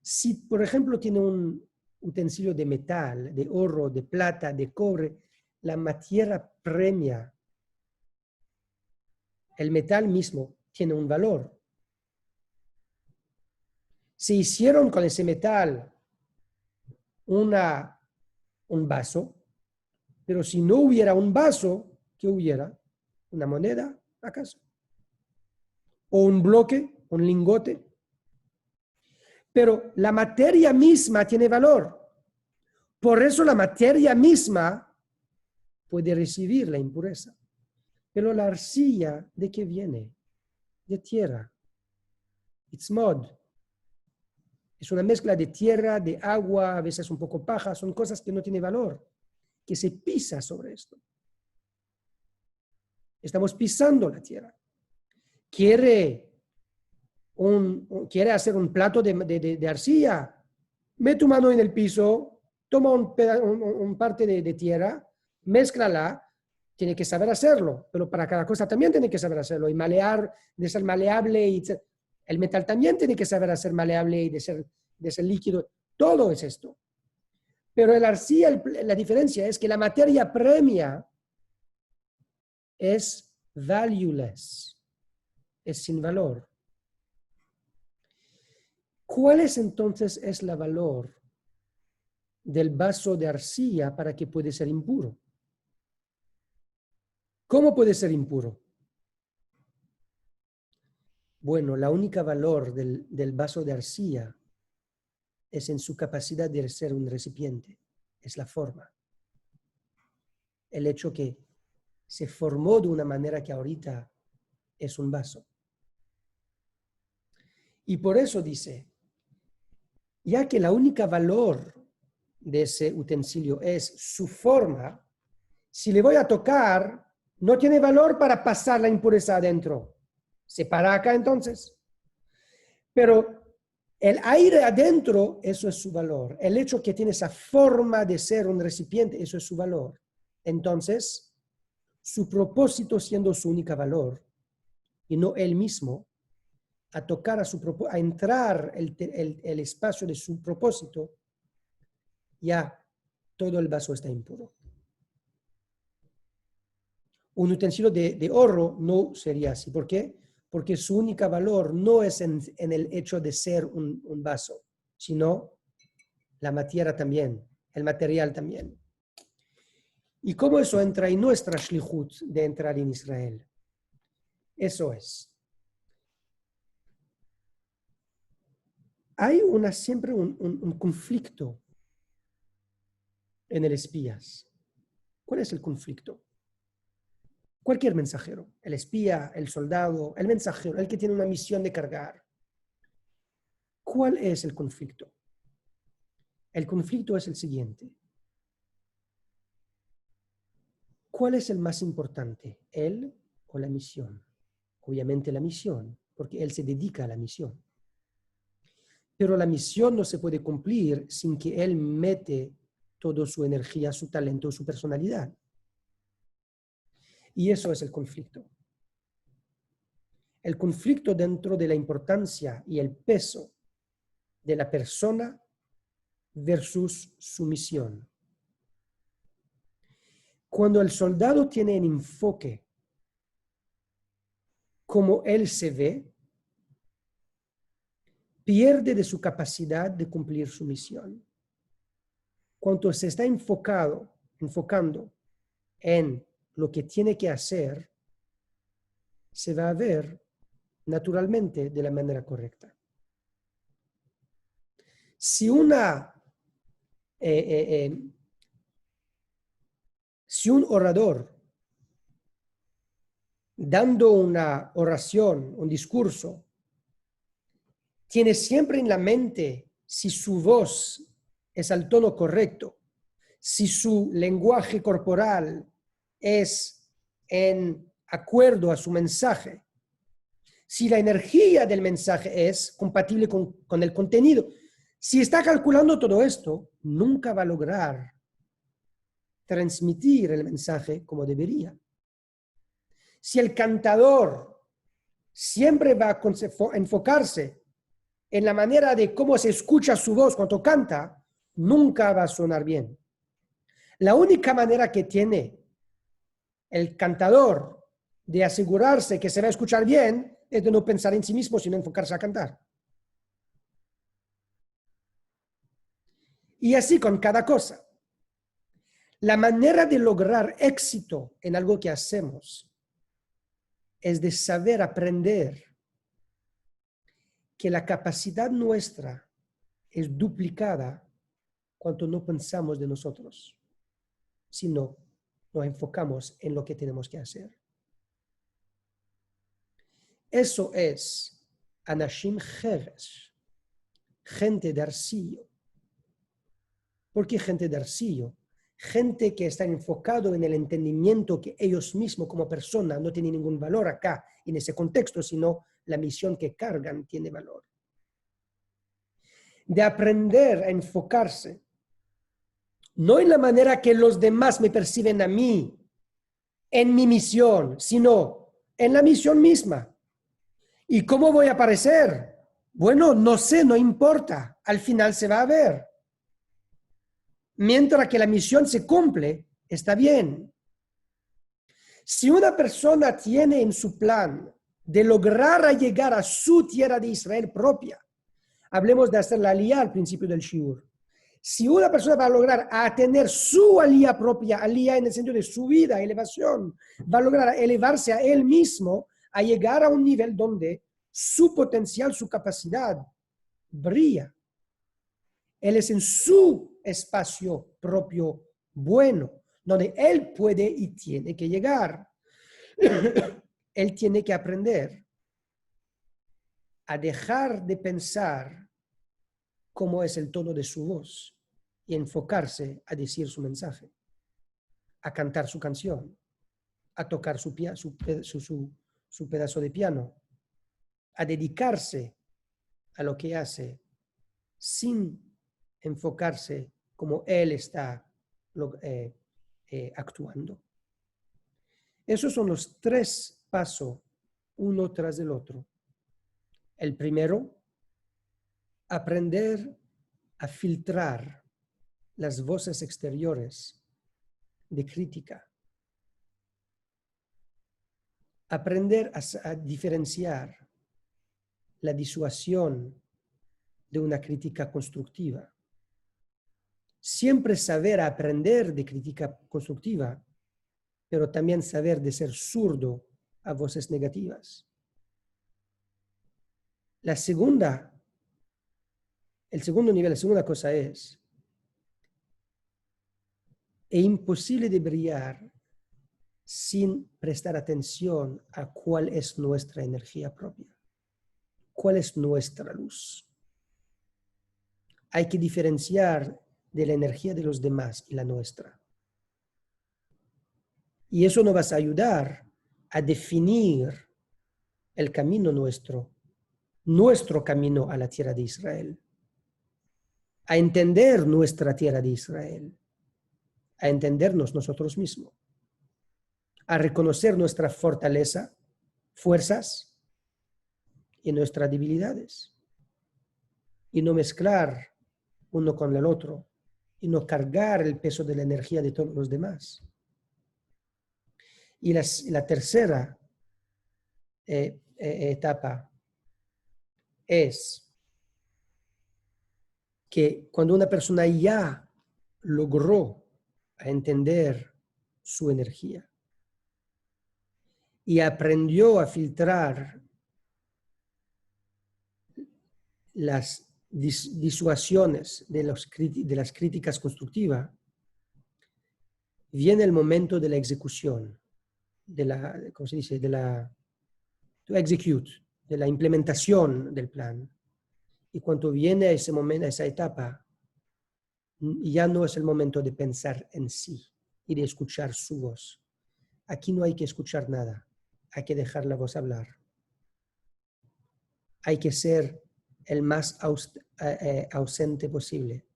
Si, por ejemplo, tiene un utensilio de metal, de oro, de plata, de cobre, la materia premia, el metal mismo, tiene un valor. Se hicieron con ese metal un vaso, pero si no hubiera un vaso, ¿qué hubiera? ¿Una moneda, acaso? ¿O un bloque, un lingote? Pero la materia misma tiene valor. Por eso la materia misma puede recibir la impureza. Pero la arcilla, ¿de qué viene? De tierra. It's mud. Es una mezcla de tierra, de agua, a veces un poco paja. Son cosas que no tienen valor, que se pisa sobre esto. Estamos pisando la tierra. Quiere hacer un plato de arcilla. Mete tu mano en el piso, toma un parte de tierra, mézclala, tiene que saber hacerlo, pero para cada cosa también tiene que saber hacerlo, y malear, de ser maleable, el metal también tiene que saber hacer maleable y de ser líquido, todo es esto. Pero el arcilla, la diferencia es que la materia premia es valueless, es sin valor. ¿Cuál es entonces el valor del vaso de arcilla para que puede ser impuro? ¿Cómo puede ser impuro? Bueno, la única valor del vaso de arcilla es en su capacidad de ser un recipiente, es la forma. El hecho que se formó de una manera que ahorita es un vaso. Y por eso dice, ya que la única valor de ese utensilio es su forma, si le voy a tocar, no tiene valor para pasar la impureza adentro. Se para acá entonces. Pero el aire adentro, eso es su valor. El hecho que tiene esa forma de ser un recipiente, eso es su valor. Entonces, su propósito siendo su única valor, y no él mismo, a tocar a entrar el espacio de su propósito, ya todo el vaso está impuro. Un utensilio de oro no sería así. ¿Por qué? Porque su única valor no es en el hecho de ser un vaso, sino la materia también, el material también. ¿Y cómo eso entra en nuestra shlichut de entrar en Israel? Eso es. Hay siempre un conflicto en el espías. ¿Cuál es el conflicto? Cualquier mensajero, el espía, el soldado, el mensajero, el que tiene una misión de cargar. ¿Cuál es el conflicto? El conflicto es el siguiente. ¿Cuál es el más importante? ¿Él o la misión? Obviamente la misión, porque él se dedica a la misión. Pero la misión no se puede cumplir sin que él mete toda su energía, su talento, su personalidad. Y eso es el conflicto. El conflicto dentro de la importancia y el peso de la persona versus su misión. Cuando el soldado tiene en enfoque cómo él se ve, pierde de su capacidad de cumplir su misión. Cuando se está enfocando en lo que tiene que hacer, se va a ver naturalmente de la manera correcta. Si si un orador dando una oración, un discurso, tiene siempre en la mente si su voz es al tono correcto, si su lenguaje corporal es en acuerdo a su mensaje, si la energía del mensaje es compatible con el contenido. Si está calculando todo esto, nunca va a lograr transmitir el mensaje como debería. Si el cantador siempre va a enfocarse en la manera de cómo se escucha su voz cuando canta, nunca va a sonar bien. La única manera que tiene el cantador de asegurarse que se va a escuchar bien es de no pensar en sí mismo, sino enfocarse a cantar. Y así con cada cosa. La manera de lograr éxito en algo que hacemos es de saber aprender que la capacidad nuestra es duplicada cuando no pensamos de nosotros, sino nos enfocamos en lo que tenemos que hacer. Eso es Anashim Jeres, gente de arcillo. ¿Por qué gente de arcillo? Gente que está enfocado en el entendimiento que ellos mismos como persona no tienen ningún valor acá, en ese contexto, sino la misión que cargan tiene valor. De aprender a enfocarse, no en la manera que los demás me perciben a mí, en mi misión, sino en la misión misma. ¿Y cómo voy a aparecer? Bueno, no sé, no importa. Al final se va a ver. Mientras que la misión se cumple, está bien. Si una persona tiene en su plan de lograr llegar a su tierra de Israel propia, hablemos de hacer la aliyá al principio del shiur. Si una persona va a lograr a tener su aliyá propia, aliyá en el sentido de su vida, elevación, va a lograr elevarse a él mismo, a llegar a un nivel donde su potencial, su capacidad brilla. Él es en su espacio propio bueno, donde él puede y tiene que llegar. Él tiene que aprender a dejar de pensar cómo es el tono de su voz y enfocarse a decir su mensaje, a cantar su canción, a tocar su pedazo de piano, a dedicarse a lo que hace sin enfocarse como él está actuando. Esos son los 3 pasos, uno tras el otro. El primero, aprender a filtrar las voces exteriores de crítica. Aprender a diferenciar la disuasión de una crítica constructiva. Siempre saber aprender de crítica constructiva, pero también saber de ser zurdo a voces negativas. El segundo nivel, la segunda cosa es Es imposible de brillar sin prestar atención a cuál es nuestra energía propia, cuál es nuestra luz. Hay que diferenciar de la energía de los demás y la nuestra. Y eso nos va a ayudar a definir el camino nuestro camino a la tierra de Israel, a entender nuestra tierra de Israel, a entendernos nosotros mismos, a reconocer nuestra fortaleza, fuerzas y nuestras debilidades, y no mezclar uno con el otro, y no cargar el peso de la energía de todos los demás. Y la tercera etapa es que cuando una persona ya logró entender su energía y aprendió a filtrar las disuasiones de las críticas constructivas, viene el momento de la ejecución, ¿cómo se dice? To execute, de la implementación del plan. Y cuando viene ese momento, esa etapa, ya no es el momento de pensar en sí y de escuchar su voz. Aquí no hay que escuchar nada, hay que dejar la voz hablar. Hay que ser el más ausente posible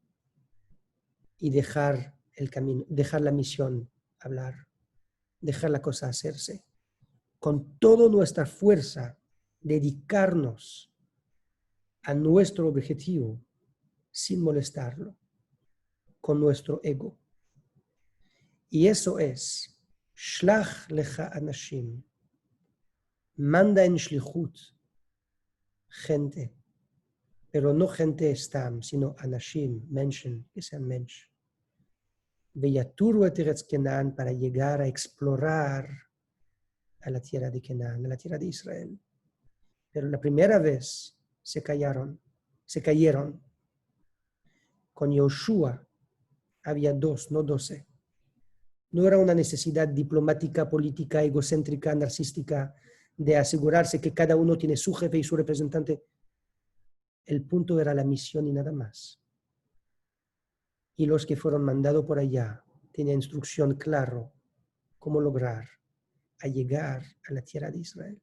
y dejar el camino, dejar la misión hablar, dejar la cosa hacerse. Con toda nuestra fuerza, dedicarnos a nuestro objetivo sin molestarlo, con nuestro ego. Y eso es Shlach lecha anashim, manda en shlichut gente, pero no gente stam, sino anashim, menschen, que sean mensch. Veyaturu et Eretz Kenan, para llegar a explorar a la tierra de Kenan, a la tierra de Israel. Pero la primera vez se cayeron. Con Yoshua había 2, no 12. No era una necesidad diplomática, política, egocéntrica, narcisista, de asegurarse que cada uno tiene su jefe y su representante. El punto era la misión y nada más. Y los que fueron mandados por allá tenían instrucción clara cómo lograr a llegar a la tierra de Israel.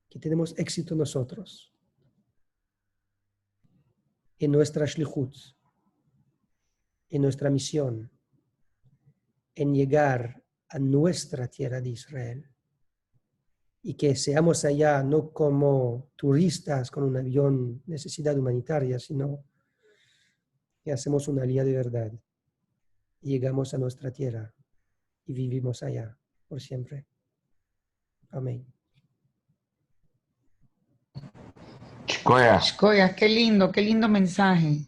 Que tenemos éxito nosotros en nuestra shlichut, en nuestra misión, en llegar a nuestra tierra de Israel. Y que seamos allá no como turistas con un avión, necesidad humanitaria, sino que hacemos una alía de verdad. Y llegamos a nuestra tierra y vivimos allá por siempre. Amén. Shkoyach. Shkoyach, qué lindo mensaje.